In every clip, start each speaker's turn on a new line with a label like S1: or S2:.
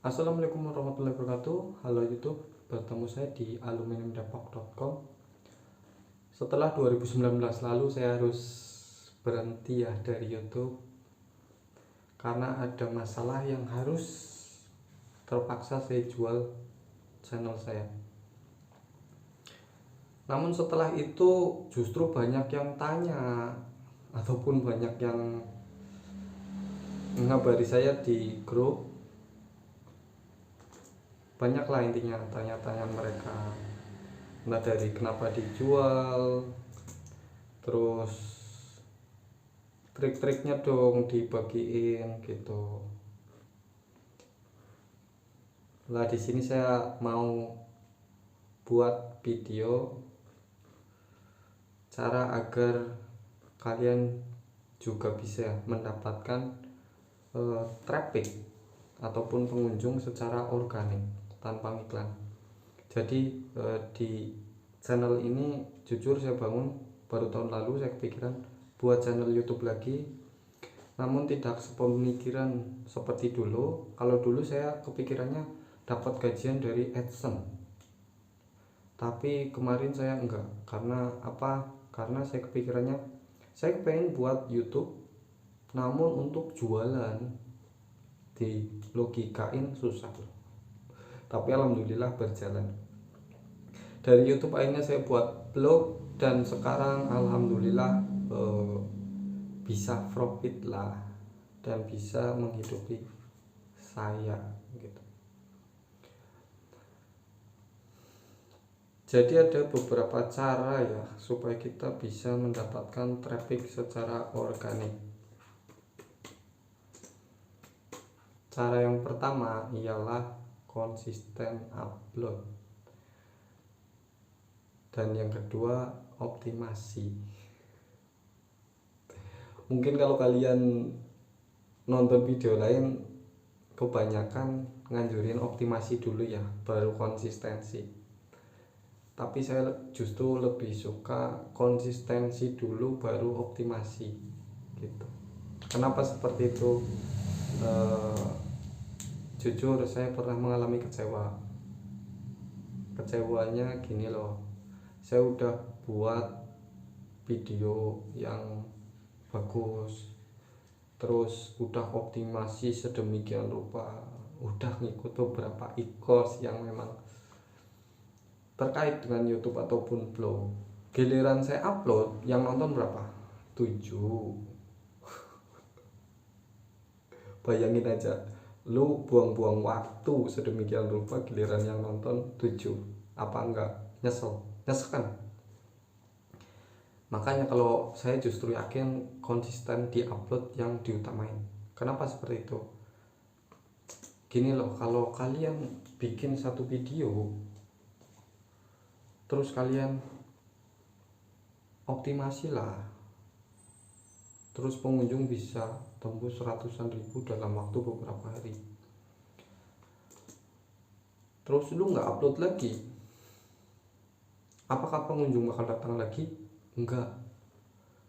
S1: Assalamualaikum warahmatullahi wabarakatuh. Halo YouTube, bertemu saya di aluminiumdepok.com. Setelah 2019 lalu saya harus berhenti ya dari YouTube karena ada masalah yang harus terpaksa saya jual channel saya. Namun setelah itu justru banyak yang tanya ataupun banyak yang mengabari saya di grup. Banyaklah intinya tanya-tanya mereka, entah dari kenapa dijual, terus trik-triknya dong dibagiin gitu. Lah di sini saya mau buat video cara agar kalian juga bisa mendapatkan traffic ataupun pengunjung secara organik tanpa iklan. Jadi di channel ini jujur saya bangun baru tahun lalu. Saya kepikiran buat channel YouTube lagi, namun tidak sepemikiran seperti dulu. Kalau dulu saya kepikirannya dapat gajian dari AdSense, tapi kemarin saya enggak. Karena apa? Karena saya kepikirannya saya pengen buat YouTube namun untuk jualan. Di logikain susah, tapi alhamdulillah berjalan. Dari YouTube akhirnya saya buat blog dan sekarang alhamdulillah bisa profit lah dan bisa menghidupi saya gitu. Jadi ada beberapa cara ya supaya kita bisa mendapatkan traffic secara organik. Cara yang pertama ialah konsisten upload, dan yang kedua optimasi. Mungkin kalau kalian nonton video lain kebanyakan nganjurin optimasi dulu ya baru konsistensi, tapi saya justru lebih suka konsistensi dulu baru optimasi gitu. Kenapa seperti itu? Jujur saya pernah mengalami kecewanya gini loh. Saya udah buat video yang bagus, terus udah optimasi sedemikian rupa, udah ngikut beberapa e-course yang memang terkait dengan YouTube ataupun blog. Giliran saya upload, yang nonton berapa? 7. Bayangin aja, lu buang-buang waktu sedemikian rupa, giliran yang nonton 7. Apa enggak nyesel kan? Makanya kalau saya justru yakin konsisten di upload yang diutamain. Kenapa seperti itu? Gini loh, kalau kalian bikin satu video terus kalian optimasi lah, terus pengunjung bisa tembus ratusan ribu dalam waktu beberapa hari, terus lu nggak upload lagi, apakah pengunjung bakal datang lagi? Enggak,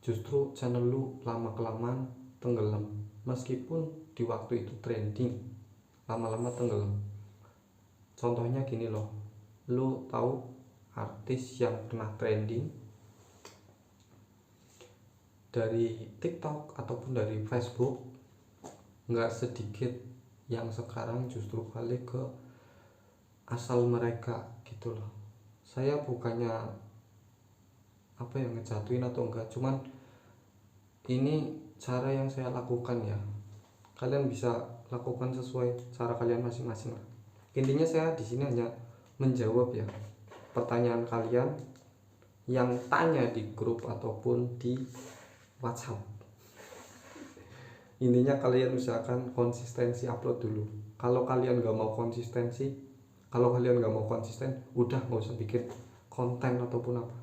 S1: justru channel lu lama kelamaan tenggelam. Meskipun di waktu itu trending, lama-lama tenggelam. Contohnya gini loh, lu tahu artis yang pernah trending dari TikTok ataupun dari Facebook, nggak sedikit yang sekarang justru balik ke asal mereka gitu loh. Saya bukannya apa yang ngejatuhin atau enggak, cuman ini cara yang saya lakukan ya. Kalian bisa lakukan sesuai cara kalian masing-masing lah. Intinya saya di sini hanya menjawab ya pertanyaan kalian yang tanya di grup ataupun di WhatsApp. Intinya kalian usahakan konsistensi upload dulu. Kalau kalian nggak mau konsisten, udah nggak usah bikin konten ataupun apa.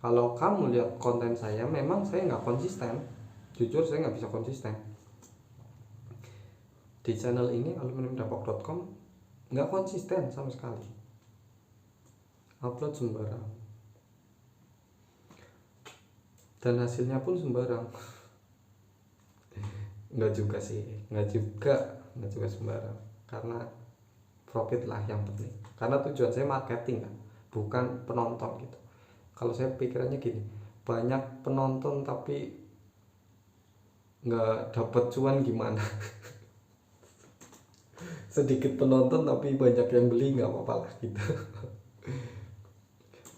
S1: Kalau kamu lihat konten saya, memang saya nggak konsisten. Jujur saya nggak bisa konsisten. Di channel ini aluminiumdepok.com nggak konsisten sama sekali. Upload sembarang, dan hasilnya pun sembarang. Enggak juga sih, enggak juga. nggak juga sembarang, karena profit lah yang penting, karena tujuan saya marketing kan, bukan penonton gitu. Kalau saya pikirannya gini, banyak penonton tapi nggak dapat cuan gimana. Sedikit penonton tapi banyak yang beli, nggak apa-apa lah gitu.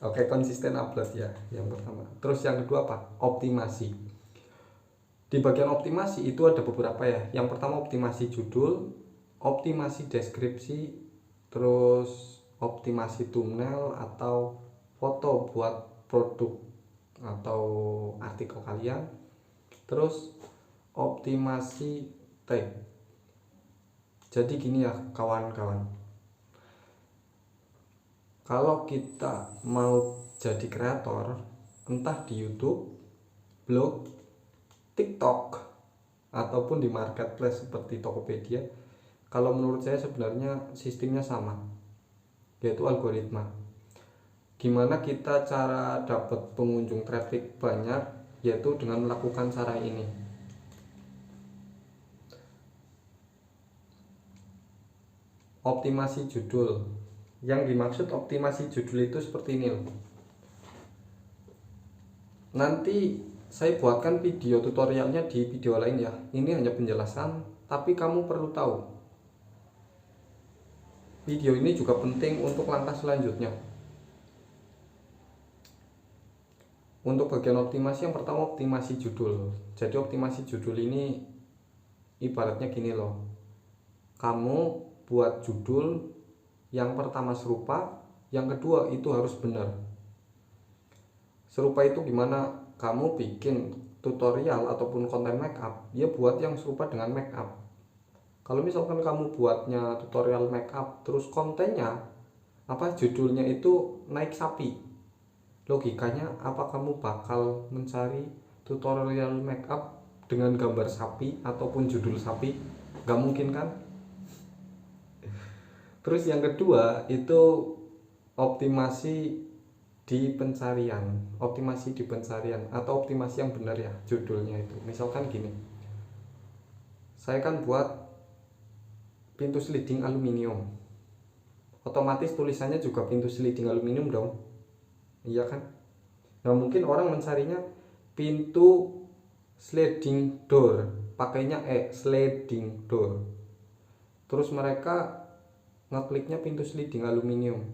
S1: Oke, konsisten upload ya yang pertama. Terus yang kedua apa? Optimasi. Di bagian optimasi itu ada beberapa ya. Yang pertama optimasi judul, optimasi deskripsi, terus optimasi thumbnail atau foto buat produk atau artikel kalian, terus optimasi tag. Jadi gini ya kawan-kawan, kalau kita mau jadi kreator, entah di YouTube, blog, TikTok, ataupun di marketplace seperti Tokopedia, kalau menurut saya sebenarnya sistemnya sama, yaitu algoritma. Gimana kita cara dapat pengunjung traffic banyak, yaitu dengan melakukan cara ini. Optimasi judul. Yang dimaksud optimasi judul itu seperti ini loh. Nanti saya buatkan video tutorialnya di video lain ya. Ini hanya penjelasan, tapi kamu perlu tahu. Video ini juga penting untuk langkah selanjutnya. Untuk bagian optimasi, yang pertama optimasi judul. Jadi optimasi judul ini ibaratnya gini loh. Kamu buat judul yang pertama serupa, yang kedua itu harus benar. Serupa itu gimana? Kamu bikin tutorial ataupun konten make up, dia buat yang serupa dengan make up. Kalau misalkan kamu buatnya tutorial make up terus kontennya judulnya itu naik sapi, logikanya apa kamu bakal mencari tutorial make up dengan gambar sapi ataupun judul sapi? Gak mungkin kan? Terus yang kedua itu optimasi di pencarian, atau optimasi yang benar ya judulnya itu. Misalkan gini, saya kan buat pintu sliding aluminium, otomatis tulisannya juga pintu sliding aluminium dong, iya kan? Nah mungkin orang mencarinya pintu sliding door, pakainya sliding door, terus mereka ngekliknya pintu sliding aluminium.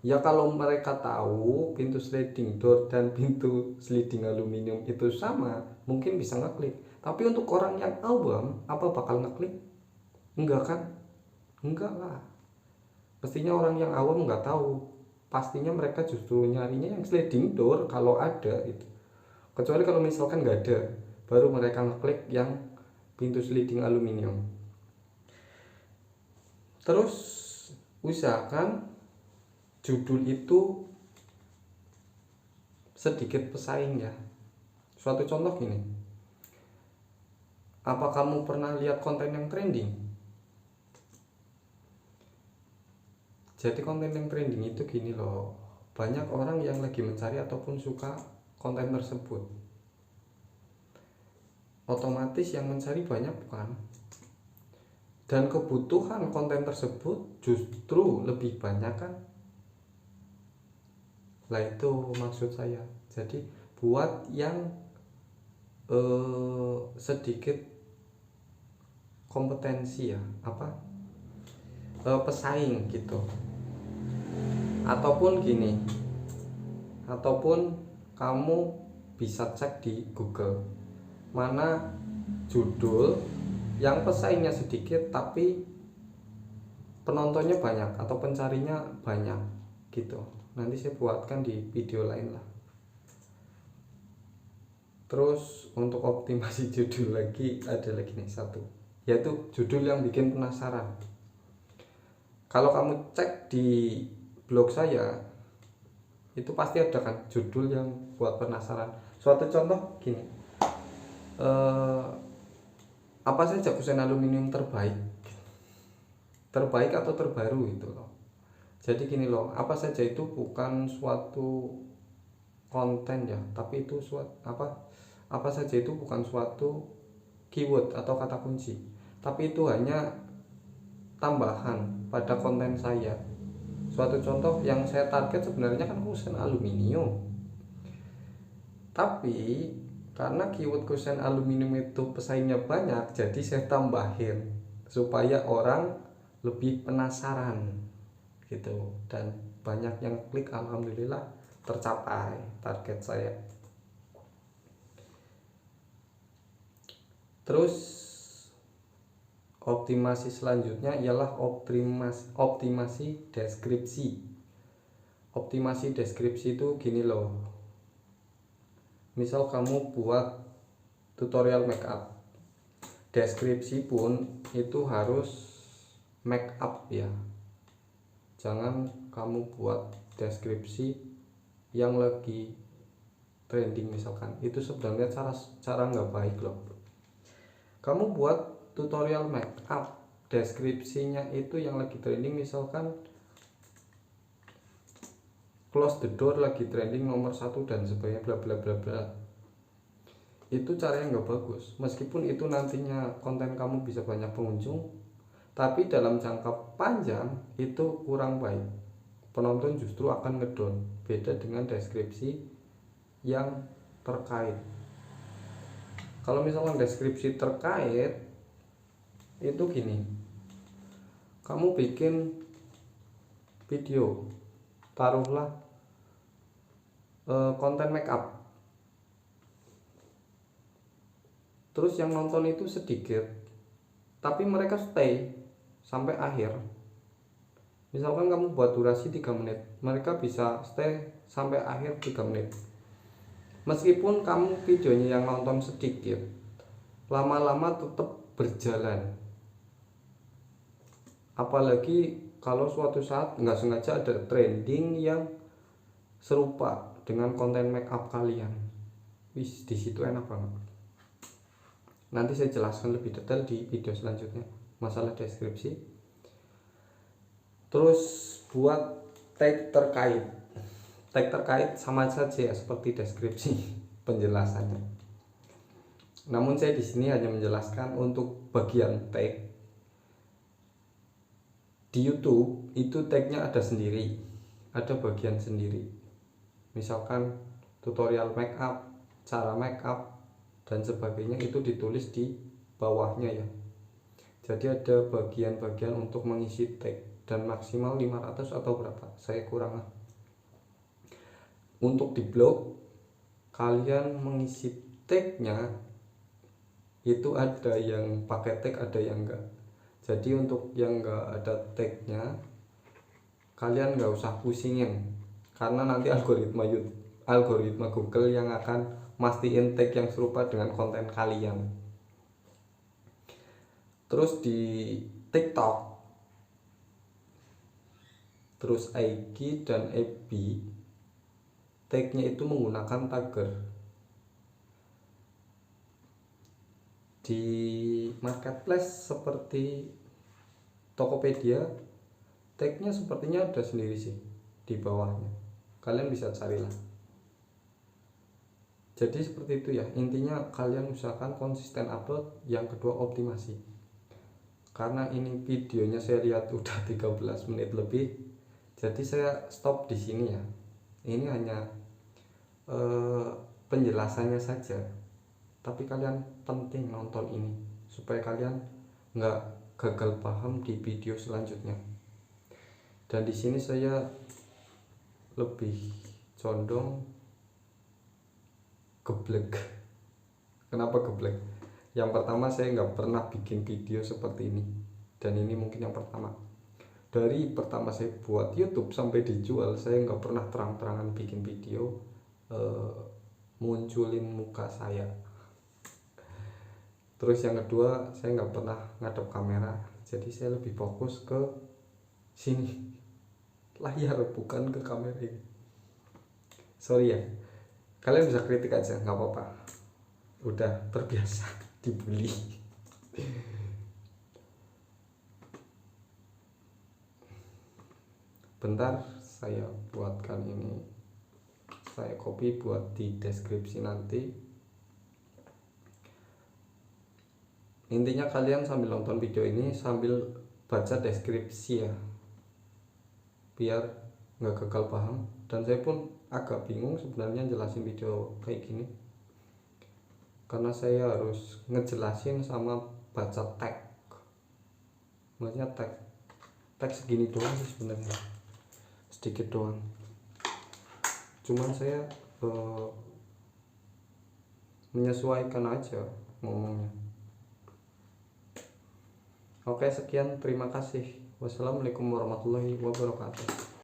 S1: Ya kalau mereka tahu pintu sliding door dan pintu sliding aluminium itu sama, mungkin bisa ngeklik. Tapi untuk orang yang awam, apa bakal ngeklik? Enggak kan? Enggak lah. Pastinya orang yang awam nggak tahu. Pastinya mereka justru nyarinya yang sliding door kalau ada itu. Kecuali kalau misalkan nggak ada, baru mereka ngeklik yang pintu sliding aluminium. Terus usahakan judul itu sedikit pesaing ya. Suatu contoh gini, apa kamu pernah lihat konten yang trending? Jadi konten yang trending itu gini loh, banyak orang yang lagi mencari ataupun suka konten tersebut, otomatis yang mencari banyak bukan? Dan kebutuhan konten tersebut justru lebih banyak kan? Lah itu maksud saya. Jadi buat yang sedikit kompetensi ya, pesaing gitu. Ataupun gini, ataupun kamu bisa cek di Google mana judul yang pesaingnya sedikit tapi penontonnya banyak atau pencarinya banyak gitu. Nanti saya buatkan di video lain lah. Terus untuk optimasi judul lagi ada lagi nih satu, yaitu judul yang bikin penasaran. Kalau kamu cek di blog saya itu pasti ada kan judul yang buat penasaran. Suatu contoh gini, apa saja kusen aluminium terbaik atau terbaru itu loh. Jadi gini loh, apa saja itu bukan suatu konten ya, tapi itu apa saja itu bukan suatu keyword atau kata kunci, tapi itu hanya tambahan pada konten saya. Suatu contoh yang saya target sebenarnya kan kusen aluminium, tapi karena keyword kusen aluminium itu pesaingnya banyak, jadi saya tambahin supaya orang lebih penasaran gitu, dan banyak yang klik. Alhamdulillah tercapai target saya. Terus optimasi selanjutnya ialah optimasi deskripsi. Optimasi deskripsi itu gini loh, misal kamu buat tutorial make up, deskripsi pun itu harus make up ya. Jangan kamu buat deskripsi yang lagi trending misalkan, itu sebenarnya cara nggak baik loh. Kamu buat tutorial make up, deskripsinya itu yang lagi trending, misalkan close the door lagi trending nomor 1 dan sebagainya bla bla bla bla. Itu caranya nggak bagus. Meskipun itu nantinya konten kamu bisa banyak pengunjung, tapi dalam jangka panjang itu kurang baik. Penonton justru akan ngedon. Beda dengan deskripsi yang terkait. Kalau misalkan deskripsi terkait itu gini, kamu bikin video, taruhlah konten make up, terus yang nonton itu sedikit, tapi mereka stay sampai akhir. Misalkan kamu buat durasi 3 menit, mereka bisa stay sampai akhir 3 menit. Meskipun kamu videonya yang nonton sedikit, lama-lama tetap berjalan. Apalagi kalau suatu saat nggak sengaja ada trending yang serupa dengan konten make up kalian, wis di situ enak banget. Nanti saya jelaskan lebih detail di video selanjutnya masalah deskripsi. Terus buat tag terkait. Tag terkait sama saja seperti deskripsi penjelasannya. Namun saya di sini hanya menjelaskan untuk bagian tag. Di YouTube itu tagnya ada sendiri, ada bagian sendiri. Misalkan tutorial make up, cara make up dan sebagainya itu ditulis di bawahnya ya. Jadi ada bagian-bagian untuk mengisi tag, dan maksimal 500 atau berapa, saya kurang lah. Untuk di blog kalian mengisi tagnya itu ada yang pakai tag, ada yang enggak. Jadi untuk yang enggak ada tagnya kalian nggak usah pusingin, karena nanti algoritma Google yang akan mastiin tag yang serupa dengan konten kalian. Terus di TikTok, terus IG dan FB, tagnya itu menggunakan tagger. Di marketplace seperti Tokopedia, tagnya sepertinya ada sendiri sih di bawahnya, kalian bisa carilah. Jadi seperti itu ya, intinya kalian usahakan konsisten upload. Yang kedua optimasi. Karena ini videonya saya lihat udah 13 menit lebih, jadi saya stop di sini ya. Ini hanya penjelasannya saja, tapi kalian penting nonton ini supaya kalian nggak gagal paham di video selanjutnya. Dan di sini saya lebih condong geblek. Kenapa geblek? Yang pertama, saya nggak pernah bikin video seperti ini, dan ini mungkin yang pertama. Dari pertama saya buat YouTube sampai dijual, saya nggak pernah terang-terangan bikin video munculin muka saya. Terus yang kedua, saya nggak pernah ngadep kamera, jadi saya lebih fokus ke sini, layar, bukan ke kamera ini. Sorry ya, kalian bisa kritik aja, nggak apa-apa, udah terbiasa dibully. Bentar, saya buatkan ini, saya copy buat di deskripsi nanti. Intinya kalian sambil nonton video ini sambil baca deskripsi ya, biar nggak gagal paham. Dan saya pun agak bingung sebenarnya jelasin video kayak gini, karena saya harus ngejelasin sama baca teks, maksudnya teks segini doang sih sebenarnya, sedikit doang. Cuman saya menyesuaikan aja ngomongnya. Oke, sekian, terima kasih. Wassalamualaikum warahmatullahi wabarakatuh.